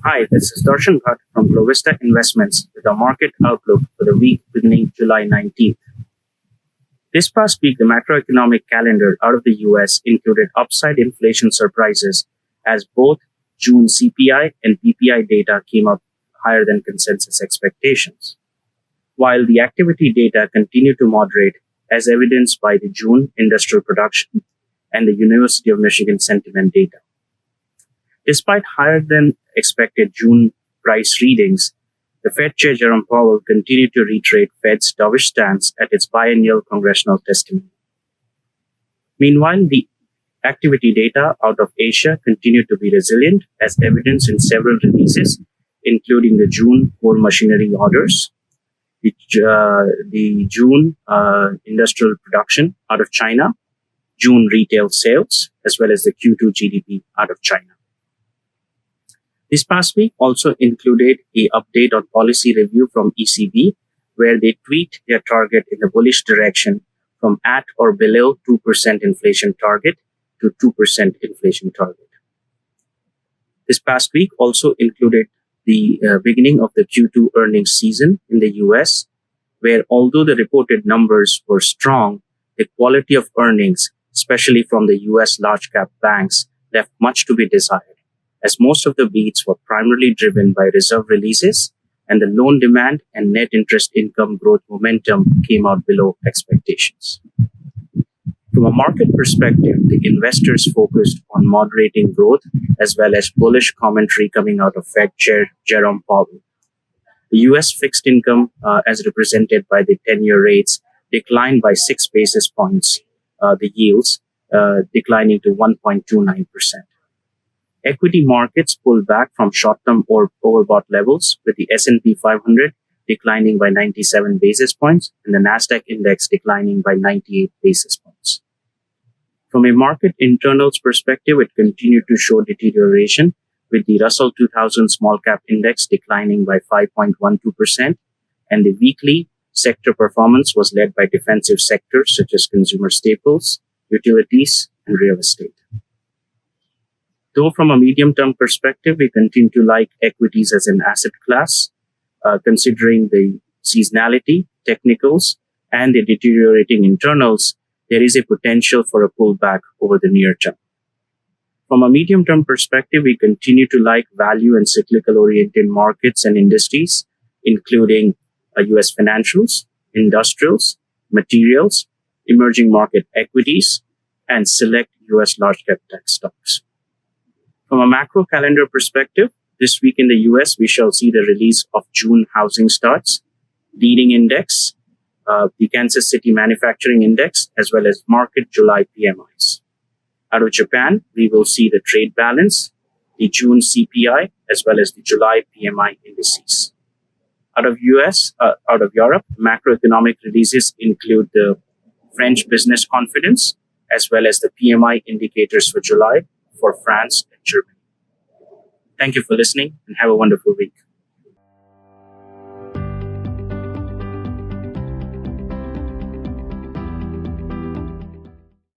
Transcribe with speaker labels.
Speaker 1: Hi, this is Darshan Bhatt from Glovista Investments with a market outlook for the week beginning July 19th. This past week, the macroeconomic calendar out of the US included upside inflation surprises as both June CPI and PPI data came up higher than consensus expectations, while the activity data continued to moderate as evidenced by the June industrial production and the University of Michigan sentiment data. Despite higher than expected June price readings, the Fed Chair Jerome Powell continued to reiterate Fed's dovish stance at its biennial congressional testimony. Meanwhile, the activity data out of Asia continued to be resilient as evidenced in several releases, including the June core machinery orders, the June industrial production out of China, June retail sales, as well as the Q2 GDP out of China. This past week also included an update on policy review from ECB, where they tweaked their target in the bullish direction from at or below 2% inflation target to 2% inflation target. This past week also included the beginning of the Q2 earnings season in the US, where although the reported numbers were strong, the quality of earnings, especially from the US large cap banks, left much to be desired, as most of the beats were primarily driven by reserve releases and the loan demand and net interest income growth momentum came out below expectations. From a market perspective, the investors focused on moderating growth as well as bullish commentary coming out of Fed Chair Jerome Powell. The US fixed income, as represented by the 10-year rates, declined by 6 basis points, the yields declining to 1.29%. Equity markets pulled back from short-term or overbought levels, with the S&P 500 declining by 97 basis points and the Nasdaq index declining by 98 basis points. From a market internals perspective, it continued to show deterioration, with the Russell 2000 small cap index declining by 5.12%, and the weekly sector performance was led by defensive sectors such as consumer staples, utilities, and real estate. Though from a medium-term perspective, we continue to like equities as an asset class, considering the seasonality, technicals, and the deteriorating internals, there is a potential for a pullback over the near term. From a medium-term perspective, we continue to like value and cyclical-oriented markets and industries, including US financials, industrials, materials, emerging market equities, and select US large-cap tech stocks. From a macro calendar perspective, this week in the US, we shall see the release of June housing starts, leading index, the Kansas City Manufacturing Index, as well as market July PMIs. Out of Japan, we will see the trade balance, the June CPI, as well as the July PMI indices. Out of Europe, macroeconomic releases include the French business confidence, as well as the PMI indicators for July for France and Germany. Thank you for listening and have a wonderful week.